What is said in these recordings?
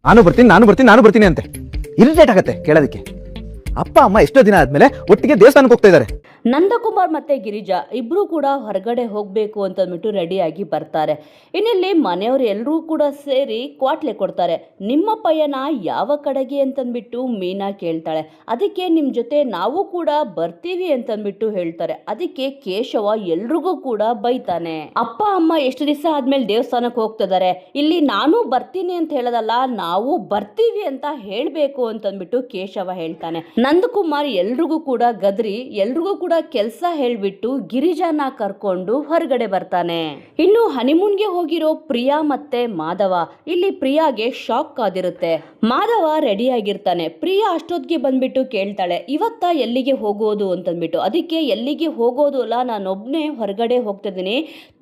ನಾನು ಬರ್ತೀನಿ ಅಂತೆ. ಇರಿಟೇಟ್ ಆಗತ್ತೆ ಕೇಳೋದಕ್ಕೆ. ಅಪ್ಪ ಅಮ್ಮ ಎಷ್ಟೋ ದಿನ ಆದ್ಮೇಲೆ ಒಟ್ಟಿಗೆ ದೇವಸ್ಥಾನಕ್ಕೆ ಹೋಗ್ತಾ ಇದ್ದಾರೆ. ನಂದಕುಮಾರ್ ಮತ್ತೆ ಗಿರಿಜಾ ಇಬ್ರು ಕೂಡ ಹೊರಗಡೆ ಹೋಗ್ಬೇಕು ಅಂತಂದ್ಬಿಟ್ಟು ರೆಡಿಯಾಗಿ ಬರ್ತಾರೆ. ಇನ್ನಿಲ್ಲಿ ಮನೆಯವರು ಎಲ್ಲರೂ ಕೂಡ ಸೇರಿ ಕ್ವಾಟ್ಲೆ ಕೊಡ್ತಾರೆ. ನಿಮ್ಮ ಪಯಣ ಯಾವ ಕಡೆಗೆ ಅಂತಂದ್ಬಿಟ್ಟು ಮೀನಾ ಕೇಳ್ತಾಳೆ. ಅದಕ್ಕೆ ನಿಮ್ಮ ಜೊತೆ ನಾವು ಕೂಡ ಬರ್ತೀವಿ ಅಂತಂದ್ಬಿಟ್ಟು ಹೇಳ್ತಾರೆ. ಅದಕ್ಕೆ ಕೇಶವ ಎಲ್ರಿಗೂ ಕೂಡ ಬೈತಾನೆ. ಅಪ್ಪ ಅಮ್ಮ ಎಷ್ಟು ದಿವಸ ಆದ್ಮೇಲೆ ದೇವಸ್ಥಾನಕ್ಕೆ ಹೋಗ್ತಿದ್ದಾರೆ, ಇಲ್ಲಿ ನಾನು ಬರ್ತೀನಿ ಅಂತ ಹೇಳೋದಲ್ಲ, ನಾವು ಬರ್ತೀವಿ ಅಂತ ಹೇಳ್ಬೇಕು ಅಂತಂದ್ಬಿಟ್ಟು ಕೇಶವ ಹೇಳ್ತಾನೆ. ನಂದಕುಮಾರ್ ಎಲ್ರಿಗೂ ಕೂಡ ಗದ್ರಿ ಎಲ್ರಿಗೂ ಕೂಡ ಕೆಲಸ ಹೇಳ್ಬಿಟ್ಟು ಗಿರಿಜಾನ ಕರ್ಕೊಂಡು ಹೊರಗಡೆ ಬರ್ತಾನೆ. ಇನ್ನು ಹನಿಮೂನ್ಗೆ ಹೋಗಿರೋ ಪ್ರಿಯಾ ಮತ್ತೆ ಮಾಧವ, ಇಲ್ಲಿ ಪ್ರಿಯಾಗೆ ಶಾಕ್ ಆದಿರುತ್ತೆ. ಮಾಧವ ರೆಡಿ ಆಗಿರ್ತಾನೆ. ಪ್ರಿಯಾ ಅಷ್ಟೊತ್ತಿಗೆ ಬಂದ್ಬಿಟ್ಟು ಕೇಳ್ತಾಳೆ, ಇವತ್ತ ಎಲ್ಲಿಗೆ ಹೋಗೋದು ಅಂತಂದ್ಬಿಟ್ಟು. ಅದಕ್ಕೆ ಎಲ್ಲಿಗೆ ಹೋಗೋದು ಅಲ್ಲ, ನಾನೊಬ್ನೇ ಹೊರಗಡೆ ಹೋಗ್ತಿದ್ದೀನಿ,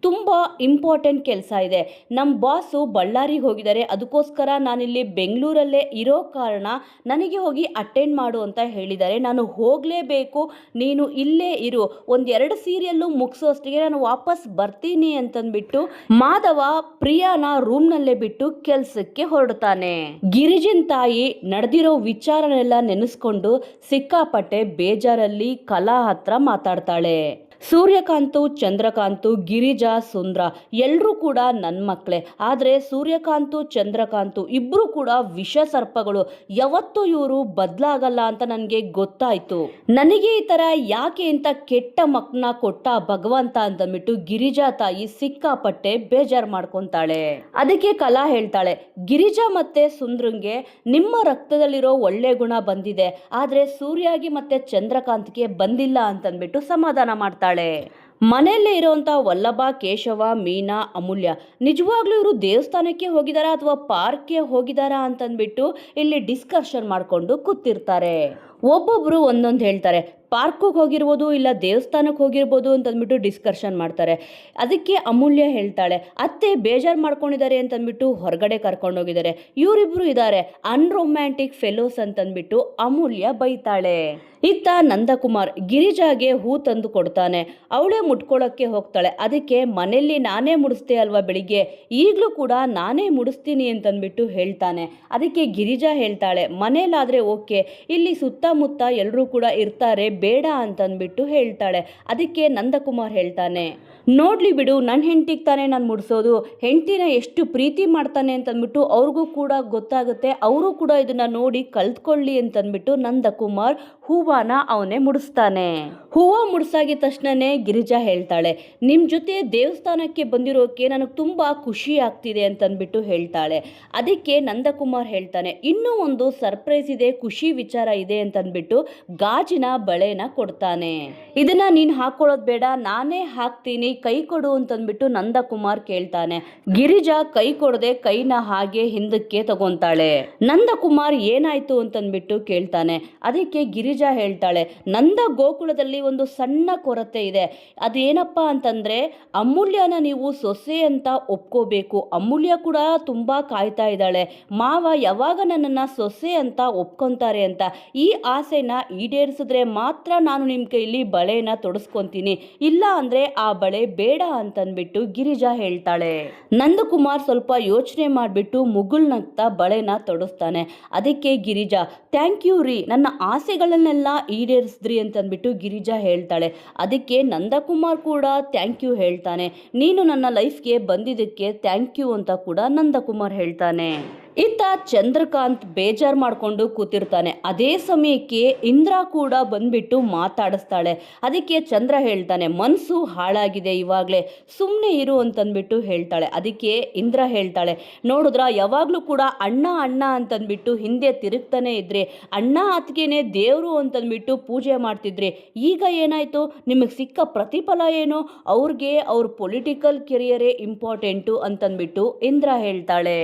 ತುಂಬಾ ಇಂಪಾರ್ಟೆಂಟ್ ಕೆಲಸ ಇದೆ. ನಮ್ಮ ಬಾಸು ಬಳ್ಳಾರಿಗೆ ಹೋಗಿದ್ದಾರೆ, ಅದಕ್ಕೋಸ್ಕರ ನಾನಿಲ್ಲಿ ಬೆಂಗಳೂರಲ್ಲೇ ಇರೋ ಕಾರಣ ನನಗೆ ಹೋಗಿ ಅಟೆಂಡ್ ಮಾಡು ಅಂತ ಹೇಳಿದ್ದಾರೆ. ನಾನು ಹೋಗಲೇಬೇಕು, ನೀನು ಇಲ್ಲೇ ಇರು, ಒಂದೆರಡು ಸೀರಿಯಲ್ಲು ಮುಗಿಸೋಷ್ಟಿಗೆ ನಾನು ವಾಪಸ್ ಬರ್ತೀನಿ ಅಂತಂದ್ಬಿಟ್ಟು ಮಾಧವ ಪ್ರಿಯಾನ ರೂಮ್ನಲ್ಲೇ ಬಿಟ್ಟು ಕೆಲ್ಸಕ್ಕೆ ಹೊರಡ್ತಾನೆ. ಗಿರಿಜನ್ ತಾಯಿ ನಡೆದಿರೋ ವಿಚಾರನೆಲ್ಲ ನೆನೆಸ್ಕೊಂಡು ಸಿಕ್ಕಾಪಟ್ಟೆ ಬೇಜಾರಲ್ಲಿ ಕಲಾ ಹತ್ರ ಮಾತಾಡ್ತಾಳೆ. ಸೂರ್ಯಕಾಂತು, ಚಂದ್ರಕಾಂತು, ಗಿರಿಜಾ, ಸುಂದ್ರ ಎಲ್ಲರೂ ಕೂಡ ನನ್ನ ಮಕ್ಕಳೇ. ಆದರೆ ಸೂರ್ಯಕಾಂತು, ಚಂದ್ರಕಾಂತು ಇಬ್ಬರು ಕೂಡ ವಿಷ ಸರ್ಪಗಳು. ಯಾವತ್ತೂ ಇವರು ಬದಲಾಗಲ್ಲ ಅಂತ ನನಗೆ ಗೊತ್ತಾಯ್ತು. ನನಗೆ ಈ ಥರ ಯಾಕೆ ಅಂತ ಕೆಟ್ಟ ಮಕ್ಕಳನ್ನ ಕೊಟ್ಟ ಭಗವಂತ ಅಂತಂದ್ಬಿಟ್ಟು ಗಿರಿಜಾ ತಾಯಿ ಸಿಕ್ಕಾಪಟ್ಟೆ ಬೇಜಾರು ಮಾಡ್ಕೊತಾಳೆ. ಅದಕ್ಕೆ ಕಲಾ ಹೇಳ್ತಾಳೆ, ಗಿರಿಜಾ ಮತ್ತೆ ಸುಂದ್ರಂಗೆ ನಿಮ್ಮ ರಕ್ತದಲ್ಲಿರೋ ಒಳ್ಳೆ ಗುಣ ಬಂದಿದೆ, ಆದರೆ ಸೂರ್ಯಾಗಿ ಮತ್ತೆ ಚಂದ್ರಕಾಂತ್ಗೆ ಬಂದಿಲ್ಲ ಅಂತಂದ್ಬಿಟ್ಟು ಸಮಾಧಾನ ಮಾಡ್ತಾಳೆ. ಮನೆಯಲ್ಲೇ ಇರುವಂತ ವಲ್ಲಭ, ಕೇಶವ, ಮೀನಾ, ಅಮೂಲ್ಯ ನಿಜವಾಗ್ಲೂ ಇವರು ದೇವಸ್ಥಾನಕ್ಕೆ ಹೋಗಿದಾರಾ ಅಥವಾ ಪಾರ್ಕ್ಗೆ ಹೋಗಿದಾರಾ ಅಂತಂದ್ಬಿಟ್ಟು ಇಲ್ಲಿ ಡಿಸ್ಕಷನ್ ಮಾಡ್ಕೊಂಡು ಕೂತಿರ್ತಾರೆ. ಒಬ್ಬೊಬ್ರು ಒಂದೊಂದು ಹೇಳ್ತಾರೆ. ಪಾರ್ಕಿಗೆ ಹೋಗಿರ್ಬೋದು, ಇಲ್ಲ ದೇವಸ್ಥಾನಕ್ಕೆ ಹೋಗಿರ್ಬೋದು ಅಂತಂದ್ಬಿಟ್ಟು ಡಿಸ್ಕಷನ್ ಮಾಡ್ತಾರೆ. ಅದಕ್ಕೆ ಅಮೂಲ್ಯ ಹೇಳ್ತಾಳೆ, ಅತ್ತೆ ಬೇಜಾರು ಮಾಡ್ಕೊಂಡಿದ್ದಾರೆ ಅಂತಂದ್ಬಿಟ್ಟು ಹೊರಗಡೆ ಕರ್ಕೊಂಡೋಗಿದ್ದಾರೆ, ಇವರಿಬ್ರು ಇದ್ದಾರೆ ಅನ್ರೊಮ್ಯಾಂಟಿಕ್ ಫೆಲೋಸ್ ಅಂತಂದ್ಬಿಟ್ಟು ಅಮೂಲ್ಯ ಬೈತಾಳೆ. ಇತ್ತ ನಂದಕುಮಾರ್ ಗಿರಿಜಾಗೆ ಹೂ ತಂದು ಕೊಡ್ತಾನೆ. ಅವಳೇ ಮುಟ್ಕೊಳ್ಳೋಕ್ಕೆ ಹೋಗ್ತಾಳೆ. ಅದಕ್ಕೆ ಮನೆಯಲ್ಲಿ ನಾನೇ ಮುಡಿಸ್ತೆ ಅಲ್ವಾ ಬೆಳಿಗ್ಗೆ, ಈಗಲೂ ಕೂಡ ನಾನೇ ಮುಡಿಸ್ತೀನಿ ಅಂತಂದ್ಬಿಟ್ಟು ಹೇಳ್ತಾನೆ. ಅದಕ್ಕೆ ಗಿರಿಜಾ ಹೇಳ್ತಾಳೆ, ಮನೇಲಾದರೆ ಓಕೆ, ಇಲ್ಲಿ ಸುತ್ತಮುತ್ತ ಎಲ್ಲರೂ ಕೂಡ ಇರ್ತಾರೆ, ಬೇಡ ಅಂತಂದ್ಬಿಟ್ಟು ಹೇಳ್ತಾಳೆ. ಅದಕ್ಕೆ ನಂದಕುಮಾರ್ ಹೇಳ್ತಾನೆ, ನೋಡ್ಲಿ ಬಿಡು, ನನ್ನ ಹೆಂಡತಿಗೆ ತಾನೇ ನಾನು ಮುಡಿಸೋದು, ಹೆಂಡತಿನ ಎಷ್ಟು ಪ್ರೀತಿ ಮಾಡ್ತಾನೆ ಅಂತಂದ್ಬಿಟ್ಟು ಅವ್ರಿಗೂ ಕೂಡ ಗೊತ್ತಾಗುತ್ತೆ, ಅವರು ಕೂಡ ಇದನ್ನ ನೋಡಿ ಕಲ್ತ್ಕೊಳ್ಳಿ ಅಂತಂದ್ಬಿಟ್ಟು ನಂದಕುಮಾರ್ ಹೂವನ ಅವನೇ ಮುಡಿಸ್ತಾನೆ. ಹೂವ ಮುಡಿಸಾಗಿದ ತಕ್ಷಣನೇ ಗಿರಿಜಾ ಹೇಳ್ತಾಳೆ, ನಿಮ್ಮ ಜೊತೆ ದೇವಸ್ಥಾನಕ್ಕೆ ಬಂದಿರೋಕೆ ನನಗೆ ತುಂಬ ಖುಷಿ ಆಗ್ತಿದೆ ಅಂತಂದ್ಬಿಟ್ಟು ಹೇಳ್ತಾಳೆ. ಅದಕ್ಕೆ ನಂದಕುಮಾರ್ ಹೇಳ್ತಾನೆ, ಇನ್ನೂ ಒಂದು ಸರ್ಪ್ರೈಸ್ ಇದೆ, ಖುಷಿ ವಿಚಾರ ಇದೆ ಅಂತಂದ್ಬಿಟ್ಟು ಗಾಜಿನ ಬಳೆನ ಕೊಡ್ತಾನೆ. ಇದನ್ನ ನೀನು ಹಾಕೊಳ್ಳೋದು ಬೇಡ, ನಾನೇ ಹಾಕ್ತೀನಿ, ಕೈ ಕೊಡು ಅಂತಂದ್ಬಿಟ್ಟು ನಂದಕುಮಾರ್ ಕೇಳ್ತಾನೆ. ಗಿರಿಜಾ ಕೈ ಕೊಡದೆ ಕೈನ ಹಾಗೆ ಹಿಂದಕ್ಕೆ ತಗೊಂತಾಳೆ. ನಂದಕುಮಾರ್ ಏನಾಯ್ತು ಅಂತಂದ್ಬಿಟ್ಟು ಕೇಳ್ತಾನೆ. ಅದಕ್ಕೆ ಗಿರಿಜಾ ಹೇಳ್ತಾಳೆ, ನಂದ ಗೋಕುಲದಲ್ಲಿ ಒಂದು ಸಣ್ಣ ಕೊರತೆ ಇದೆ, ಅದೇನಪ್ಪಾ ಅಂತಂದ್ರೆ ಅಮೂಲ್ಯನ ನೀವು ಸೊಸೆ ಅಂತ ಒಪ್ಕೋಬೇಕು. ಅಮೂಲ್ಯ ಕೂಡ ತುಂಬಾ ಕಾಯ್ತಾ ಇದ್ದಾಳೆ, ಮಾವ ಯಾವಾಗ ನನ್ನನ್ನ ಸೊಸೆ ಅಂತ ಒಪ್ಕೊಂತಾರೆ ಅಂತ. ಈ ಆಸೆನ ಈಡೇರಿಸಿದ್ರೆ ಮಾತ್ರ ನಾನು ನಿಮ್ಮ ಕೈಲಿ ಬಳೆನ ತೊಡಸ್ಕೊಂತೀನಿ, ಇಲ್ಲ ಅಂದ್ರೆ ಆ ಬಳೆ ಬೇಡ ಅಂತಂದ್ಬಿಟ್ಟು ಗಿರಿಜಾ ಹೇಳ್ತಾಳೆ. ನಂದಕುಮಾರ್ ಸ್ವಲ್ಪ ಯೋಚನೆ ಮಾಡಿಬಿಟ್ಟು ಮುಗುಳ್ನಗ್ತಾ ಬಳೆನ ತೊಡಸ್ತಾನೆ. ಅದಕ್ಕೆ ಗಿರಿಜಾ, ಥ್ಯಾಂಕ್ ಯು ರೀ, ನನ್ನ ಆಸೆಗಳನ್ನೆಲ್ಲ ಈಡೇರಿಸಿದ್ರಿ ಅಂತಂದ್ಬಿಟ್ಟು ಗಿರಿಜಾ ಹೇಳ್ತಾಳೆ. ಅದಕ್ಕೆ ನಂದಕುಮಾರ್ ಕೂಡ ಥ್ಯಾಂಕ್ ಯು ಹೇಳ್ತಾನೆ. ನೀನು ನನ್ನ ಲೈಫ್ಗೆ ಬಂದಿದ್ದಕ್ಕೆ ಥ್ಯಾಂಕ್ ಯು ಅಂತ ಕೂಡ ನಂದಕುಮಾರ್ ಹೇಳ್ತಾನೆ. ಇತ್ತ ಚಂದ್ರಕಾಂತ್ ಬೇಜಾರು ಮಾಡ್ಕೊಂಡು ಕೂತಿರ್ತಾನೆ. ಅದೇ ಸಮಯಕ್ಕೆ ಇಂದ್ರ ಕೂಡ ಬಂದ್ಬಿಟ್ಟು ಮಾತಾಡಿಸ್ತಾಳೆ. ಅದಕ್ಕೆ ಚಂದ್ರ ಹೇಳ್ತಾನೆ, ಮನಸ್ಸು ಹಾಳಾಗಿದೆ ಇವಾಗಲೇ, ಸುಮ್ಮನೆ ಇರು ಅಂತಂದ್ಬಿಟ್ಟು ಹೇಳ್ತಾಳೆ. ಅದಕ್ಕೆ ಇಂದ್ರ ಹೇಳ್ತಾಳೆ, ನೋಡಿದ್ರ ಯಾವಾಗಲೂ ಕೂಡ ಅಣ್ಣ ಅಣ್ಣ ಅಂತಂದ್ಬಿಟ್ಟು ಹಿಂದೆ ತಿರುಗ್ತಾನೆ ಇದ್ರಿ, ಅಣ್ಣ ಅತ್ತಿಗೆನೆ ದೇವರು ಅಂತಂದ್ಬಿಟ್ಟು ಪೂಜೆ ಮಾಡ್ತಿದ್ರಿ, ಈಗ ಏನಾಯ್ತು, ನಿಮಗೆ ಸಿಕ್ಕ ಪ್ರತಿಫಲ ಏನು, ಅವ್ರಿಗೆ ಅವ್ರ ಪೊಲಿಟಿಕಲ್ ಕೆರಿಯರೇ ಇಂಪಾರ್ಟೆಂಟು ಅಂತಂದ್ಬಿಟ್ಟು ಇಂದ್ರ ಹೇಳ್ತಾಳೆ.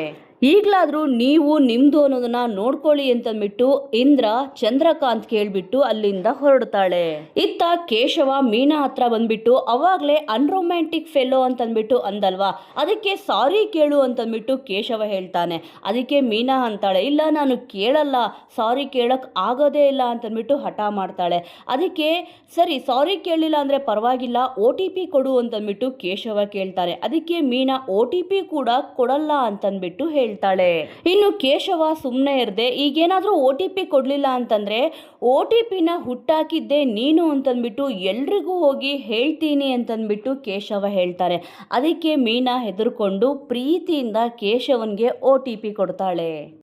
ಈಗಲಾದರೂ ನೀವು ನಿಮ್ಮದು ಅನ್ನೋದನ್ನ ನೋಡ್ಕೊಳ್ಳಿ ಅಂತಂದ್ಬಿಟ್ಟು ಇಂದ್ರ ಚಂದ್ರಕಾಂತ್ ಕೇಳ್ಬಿಟ್ಟು ಅಲ್ಲಿಂದ ಹೊರಡ್ತಾಳೆ. ಇತ್ತ ಕೇಶವ ಮೀನಾ ಹತ್ರ ಬಂದ್ಬಿಟ್ಟು ಅವಾಗಲೇ ಅನ್ರೊಮ್ಯಾಂಟಿಕ್ ಫೆಲೋ ಅಂತಂದ್ಬಿಟ್ಟು ಅಂದಲ್ವಾ, ಅದಕ್ಕೆ ಸಾರಿ ಕೇಳು ಅಂತಂದ್ಬಿಟ್ಟು ಕೇಶವ ಹೇಳ್ತಾನೆ. ಅದಕ್ಕೆ ಮೀನಾ ಅಂತಾಳೆ, ಇಲ್ಲ ನಾನು ಕೇಳಲ್ಲ, ಸಾರಿ ಕೇಳಕ್ ಆಗೋದೇ ಇಲ್ಲ ಅಂತಂದ್ಬಿಟ್ಟು ಹಠ ಮಾಡ್ತಾಳೆ. ಅದಕ್ಕೆ ಸರಿ ಸಾರಿ ಕೇಳಲಿಲ್ಲ ಅಂದರೆ ಪರವಾಗಿಲ್ಲ, OTP ಕೊಡು ಅಂತಂದ್ಬಿಟ್ಟು ಕೇಶವ ಕೇಳ್ತಾನೆ. ಅದಕ್ಕೆ ಮೀನಾ OTP ಕೂಡ ಕೊಡಲ್ಲ ಅಂತಂದ್ಬಿಟ್ಟು ಹೇಳ್ತಾಳೆ. ಇನ್ನು ಕೇಶವ ಸುಮ್ಮನೆ ಇರದೆ ಈಗೇನಾದ್ರೂ OTP ಕೊಡ್ಲಿಲ್ಲ ಅಂತಂದ್ರೆ OTPನ ಹುಟ್ಟಾಕಿದ್ದೆ ನೀನು ಅಂತಂದ್ಬಿಟ್ಟು ಎಲ್ರಿಗೂ ಹೋಗಿ ಹೇಳ್ತೀನಿ ಅಂತಂದ್ಬಿಟ್ಟು ಕೇಶವ ಹೇಳ್ತಾರೆ. ಅದಕ್ಕೆ ಮೀನಾ ಹೆದರ್ಕೊಂಡು ಪ್ರೀತಿಯಿಂದ ಕೇಶವನ್ಗೆ OTP ಕೊಡ್ತಾಳೆ.